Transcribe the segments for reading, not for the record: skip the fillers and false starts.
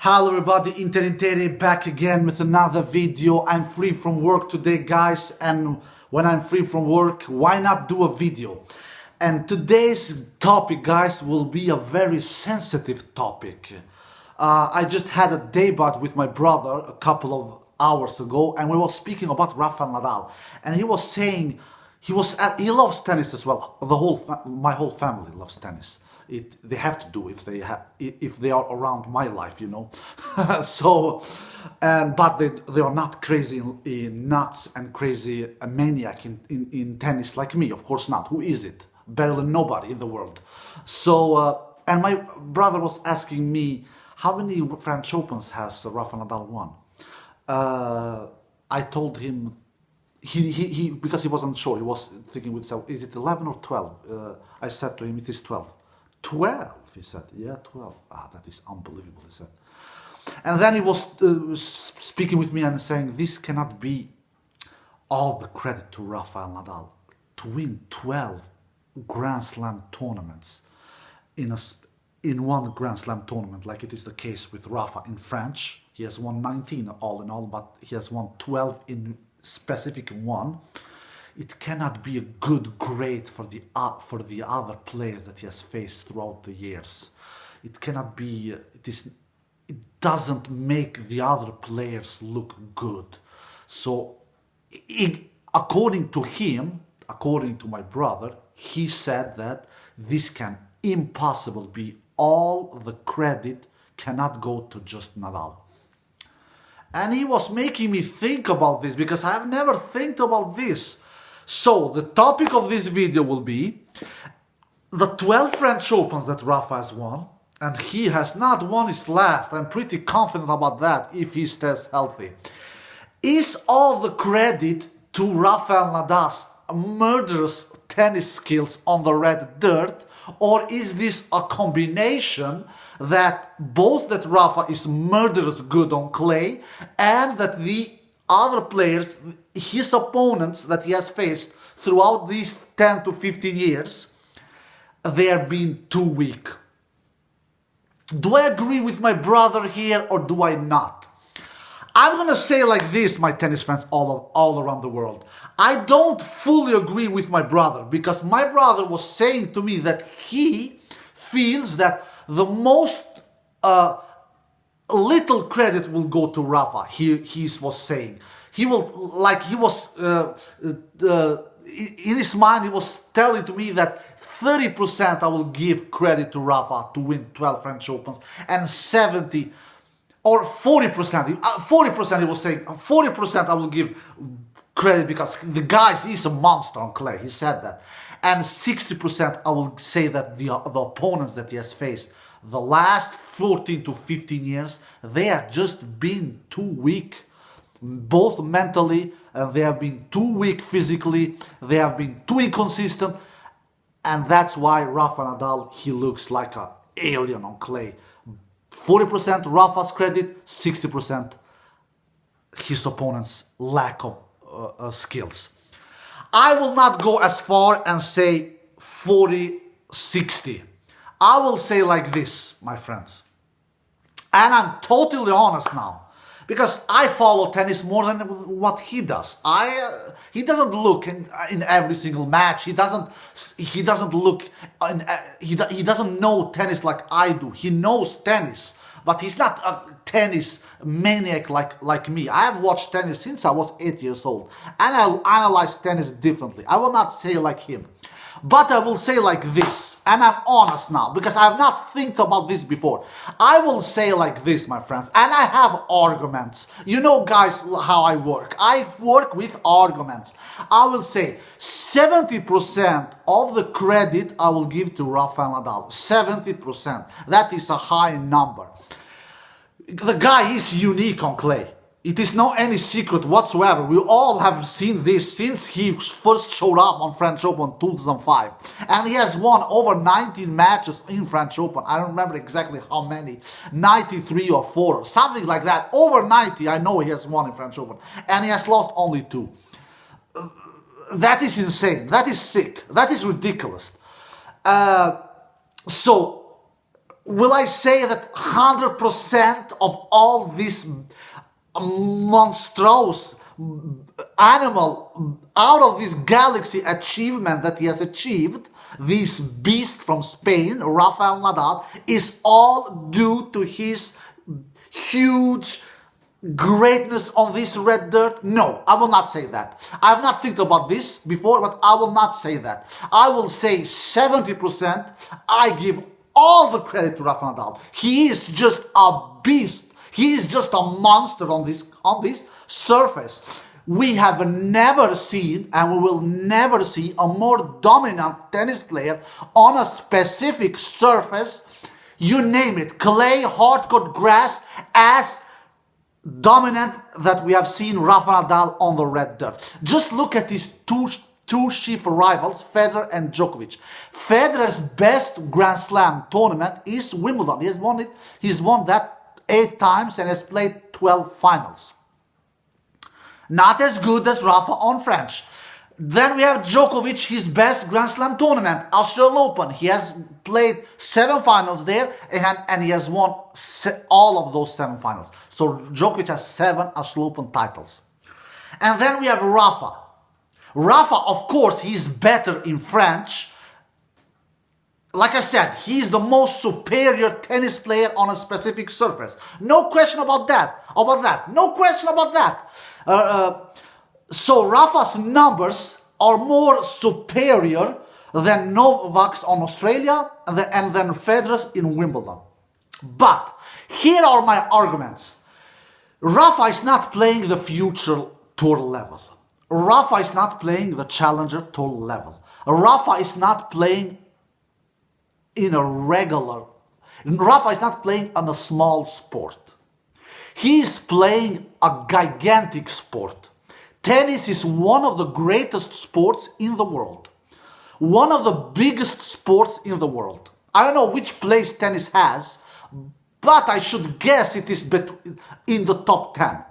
Hello everybody, Interintere back again with another video. I'm free from work today, guys, and when I'm free from work, why not do a video? And today's topic, guys, will be a very sensitive topic. I just had a debate with my brother a couple of hours ago, and we were speaking about Rafael Nadal, and he was saying he loves tennis as well. My whole family loves tennis. They have to do if they are around my life, you know. But they are not crazy nuts and crazy maniac in tennis like me. Of course not. Who is it? Barely nobody in the world. And my brother was asking me, how many French Opens has Rafael Nadal won? I told him, because he wasn't sure, he was thinking with himself, is it 11 or 12? I said to him, it is 12. 12, he said. Yeah, 12. That is unbelievable, he said. And then he was speaking with me and saying, this cannot be all the credit to Rafael Nadal. To win 12 Grand Slam tournaments in one Grand Slam tournament, like it is the case with Rafa in French. He has won 19 all in all, but he has won 12 in specific one. It cannot be a good grade for the other players that he has faced throughout the years. It cannot be. It doesn't make the other players look good. So, according to him, according to my brother, he said that this can impossible be all the credit cannot go to just Nadal. And he was making me think about this because I've never think about this. So, the topic of this video will be the 12 French Opens that Rafa has won, and he has not won his last. I'm pretty confident about that if he stays healthy. Is all the credit to Rafael Nadal's murderous tennis skills on the red dirt, or is this a combination that both that Rafa is murderous good on clay and that the other players, his opponents that he has faced throughout these 10 to 15 years, they are being too weak? Do I agree with my brother here or do I not? I'm gonna say like this, my tennis fans all around the world. I don't fully agree with my brother because my brother was saying to me that he feels that the most little credit will go to Rafa. He was saying in his mind he was telling to me that 30% I will give credit to Rafa to win 12 French Opens, and 70 or 40%. 40% he was saying 40% I will give credit because the guy is a monster on clay. He said that, and 60% I will say that the opponents that he has faced the last 14 to 15 years, they have just been too weak, both mentally, and they have been too weak physically, they have been too inconsistent, and that's why Rafa Nadal, he looks like an alien on clay. 40% Rafa's credit, 60% his opponent's lack of skills. I will not go as far and say 40-60. I will say like this, my friends, and I'm totally honest now, because I follow tennis more than what he does. He doesn't look in every single match. He doesn't look. He doesn't know tennis like I do. He knows tennis, but he's not a tennis maniac like me. I have watched tennis since I was 8 years old, and I analyze tennis differently. I will not say like him. But I will say like this, and I'm honest now, because I have not think about this before. I will say like this, my friends, and I have arguments. You know, guys, how I work. I work with arguments. I will say 70% of the credit I will give to Rafael Nadal. 70%. That is a high number. The guy is unique on clay. It is not any secret whatsoever. We all have seen this since he first showed up on French Open 2005. And he has won over 19 matches in French Open. I don't remember exactly how many. 93 or 4, something like that. Over 90, I know he has won in French Open. And he has lost only 2. That is insane. That is sick. That is ridiculous. So will I say that 100% of all this monstrous animal out of this galaxy achievement that he has achieved, this beast from Spain, Rafael Nadal, is all due to his huge greatness on this red dirt? No, I will not say that. I have not think about this before, but I will not say that. I will say 70%. I give all the credit to Rafael Nadal. He is just a beast. He is just a monster on this surface. We have never seen, and we will never see, a more dominant tennis player on a specific surface. You name it, clay, hardcourt, grass, as dominant that we have seen Rafael Nadal on the red dirt. Just look at his two chief rivals, Federer and Djokovic. Federer's best Grand Slam tournament is Wimbledon. He has won it. He's won that 8 times and has played 12 finals. Not as good as Rafa on French. Then we have Djokovic, his best Grand Slam tournament, Australian Open. He has played 7 finals there and he has won all of those 7 finals. So Djokovic has 7 Australian Open titles. And then we have Rafa. Rafa, of course, he's better in French. Like I said, he's the most superior tennis player on a specific surface. No question about that. No question about that. So Rafa's numbers are more superior than Novak's on Australia and then Federer's in Wimbledon. But here are my arguments. Rafa is not playing the future tour level. Rafa is not playing the challenger tour level. Rafa is not playing in a regular. Rafa is not playing on a small sport. He is playing a gigantic sport. Tennis is one of the greatest sports in the world. One of the biggest sports in the world. I don't know which place tennis has, but I should guess it is in the top 10.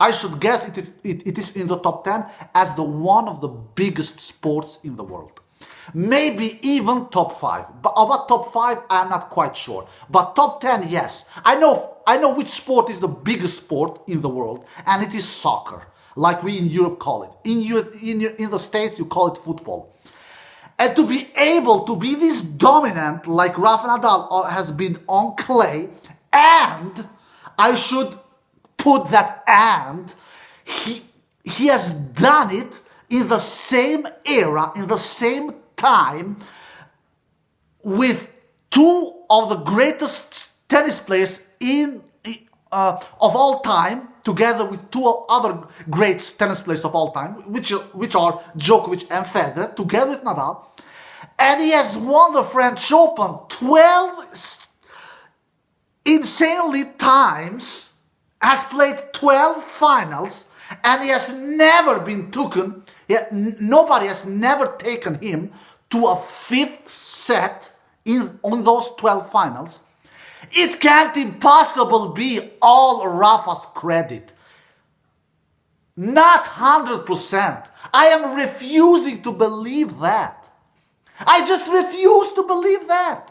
I should guess it is in the top 10 as the one of the biggest sports in the world. Maybe even top 5. But about top 5, I'm not quite sure. But top 10, yes. I know which sport is the biggest sport in the world, and it is soccer. Like we in Europe call it. In the States, you call it football. And to be able to be this dominant like Rafael Nadal has been on clay, and I should put that and, he has done it in the same era, in the same time, with 2 of the greatest tennis players of all time, together with 2 other great tennis players of all time, which are Djokovic and Federer, together with Nadal. And he has won the French Open 12 insanely times, has played 12 finals, and he has never been taken, nobody has never taken him to a 5th set on those 12 finals. It can't impossible be all Rafa's credit. Not 100%. I am refusing to believe that. I just refuse to believe that.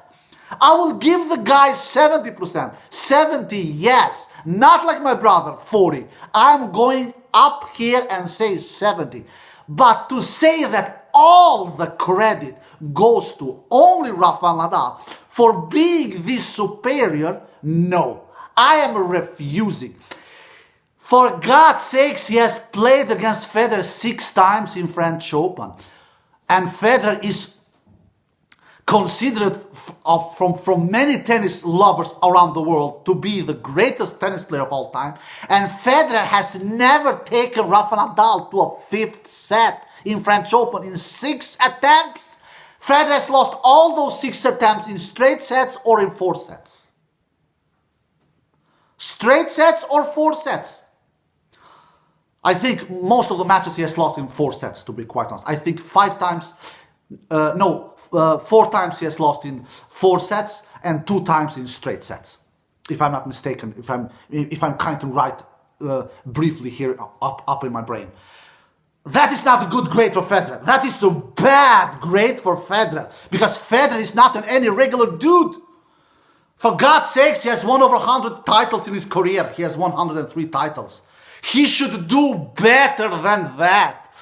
I will give the guy 70%. 70, yes. Not like my brother, 40. I'm going up here and say 70. But to say that all the credit goes to only Rafael Nadal for being this superior, no. I am refusing. For God's sakes, he has played against Federer 6 times in French Open. And Federer is considered from many tennis lovers around the world to be the greatest tennis player of all time. And Federer has never taken Rafael Nadal to a 5th set in French Open in 6 attempts. Federer has lost all those 6 attempts in straight sets or in 4 sets. Straight sets or 4 sets. I think most of the matches he has lost in 4 sets, to be quite honest. I think 4 times he has lost in 4 sets and 2 times in straight sets. If I'm not mistaken, if I'm kind to write briefly here up in my brain. That is not a good grade for Federer. That is a bad grade for Federer. Because Federer is not any regular dude. For God's sakes, he has won over 100 titles in his career. He has 103 titles. He should do better than that.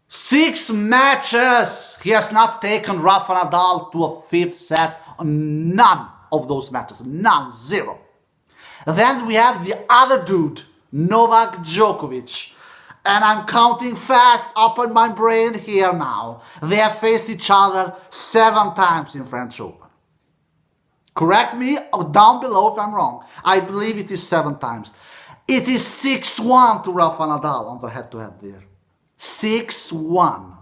6 matches. He has not taken Rafael Nadal to a 5th set. None of those matches. None. 0. Then we have the other dude, Novak Djokovic. And I'm counting fast up in my brain here now. They have faced each other 7 times in French Open. Correct me down below if I'm wrong. I believe it is 7 times. It is 6-1 to Rafael Nadal on the head-to-head there. 6-1.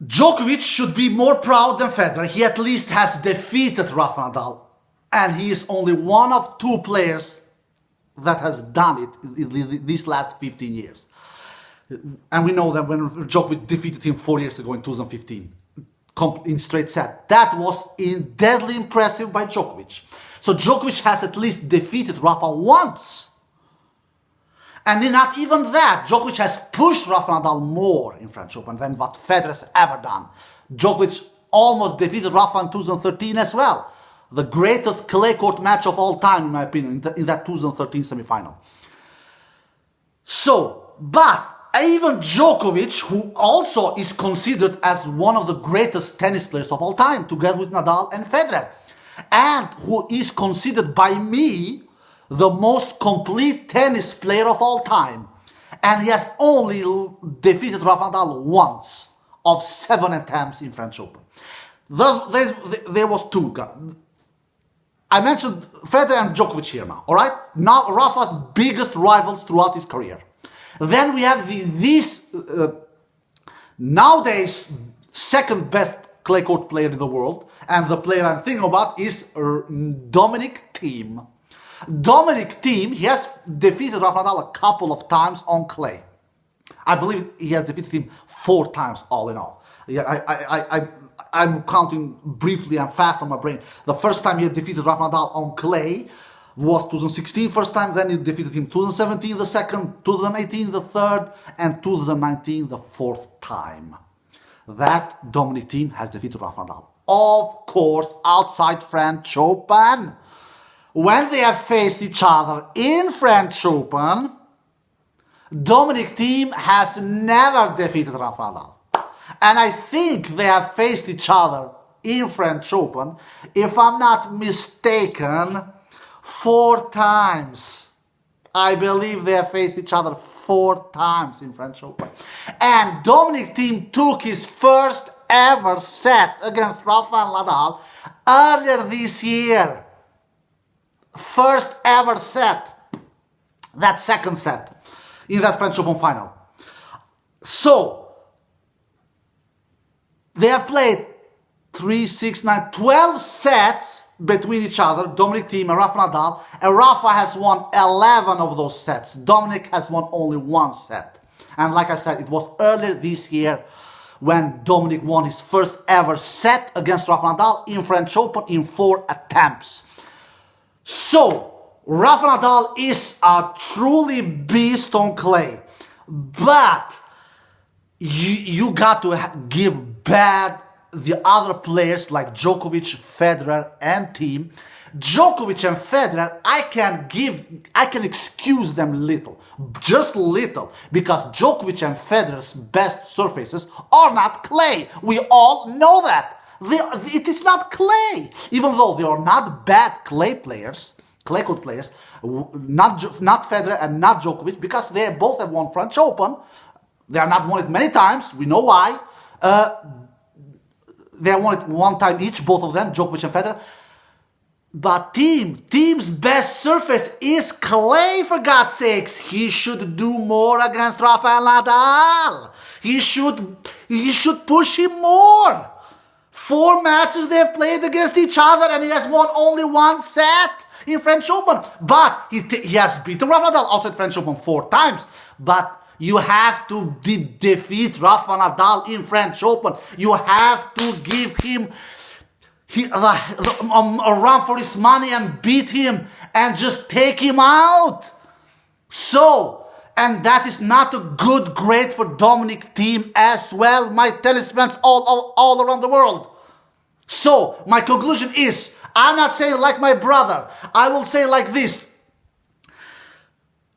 Djokovic should be more proud than Federer. He at least has defeated Rafael Nadal. And he is only one of 2 players that has done it in these last 15 years. And we know that when Djokovic defeated him 4 years ago in 2015, in straight set, that was deadly impressive by Djokovic. So Djokovic has at least defeated Rafa once. And not even that, Djokovic has pushed Rafael Nadal more in French Open than what Federer has ever done. Djokovic almost defeated Rafa in 2013 as well. The greatest clay court match of all time, in my opinion, in that 2013 semi-final. So, but even Djokovic, who also is considered as one of the greatest tennis players of all time, together with Nadal and Federer, and who is considered by me the most complete tennis player of all time, and he has only defeated Rafael Nadal once of 7 attempts in French Open. There was 2. I mentioned Federer and Djokovic here now, all right? Now Rafa's biggest rivals throughout his career. Then we have nowadays second best clay court player in the world, and the player I'm thinking about is Dominic Thiem. Dominic Thiem, he has defeated Rafael Nadal a couple of times on clay. I believe he has defeated him 4 times all in all. Yeah, I'm counting briefly and fast on my brain. The first time he had defeated Rafael Nadal on clay was 2016 first time, then he defeated him 2017 the second, 2018 the third, and 2019 the 4th time. That Dominic Thiem has defeated Rafael Nadal. Of course, outside French Open. When they have faced each other in French Open, Dominic Thiem has never defeated Rafael Nadal. And I think they have faced each other in French Open, if I'm not mistaken, 4 times. I believe they have faced each other 4 times in French Open. And Dominic Thiem took his first ever set against Rafael Nadal earlier this year. First ever set. That second set in that French Open final. So, they have played 3, 6, 9, 12 sets between each other, Dominic Thiem and Rafael Nadal, and Rafa has won 11 of those sets. Dominic has won only 1 set. And like I said, it was earlier this year when Dominic won his first ever set against Rafael Nadal in French Open in 4 attempts. So, Rafael Nadal is a truly beast on clay. But you got to give the other players like Djokovic, Federer, and Thiem. Djokovic and Federer, I can excuse them little, just little, because Djokovic and Federer's best surfaces are not clay. We all know that. It is not clay, even though they are not bad clay players, clay court players, not Federer and not Djokovic, because they both have won French Open. They have not won it many times. We know why. They have won it 1 time each, both of them, Djokovic and Federer. But Thiem's best surface is clay, for God's sakes. He should do more against Rafael Nadal. He should push him more. 4 matches they have played against each other, and he has won only 1 set in French Open. But he has beaten Rafael Nadal outside French Open 4 times. But you have to defeat Rafael Nadal in French Open. You have to give him a run for his money and beat him and just take him out. So, and that is not a good grade for Dominic Thiem as well, my tennis fans all around the world. So, my conclusion is, I'm not saying like my brother. I will say like this.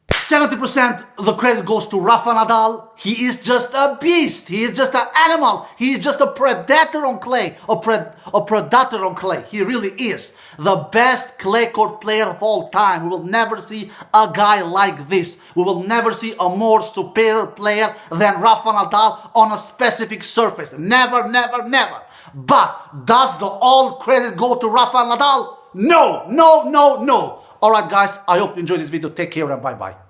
70% the credit goes to Rafael Nadal. He is just a beast. He is just an animal. He is just a predator on clay. A predator on clay. He really is. The best clay court player of all time. We will never see a guy like this. We will never see a more superior player than Rafael Nadal on a specific surface. Never, never, never. But does the all credit go to Rafael Nadal? No, no, no, no. Alright guys, I hope you enjoyed this video. Take care and bye-bye.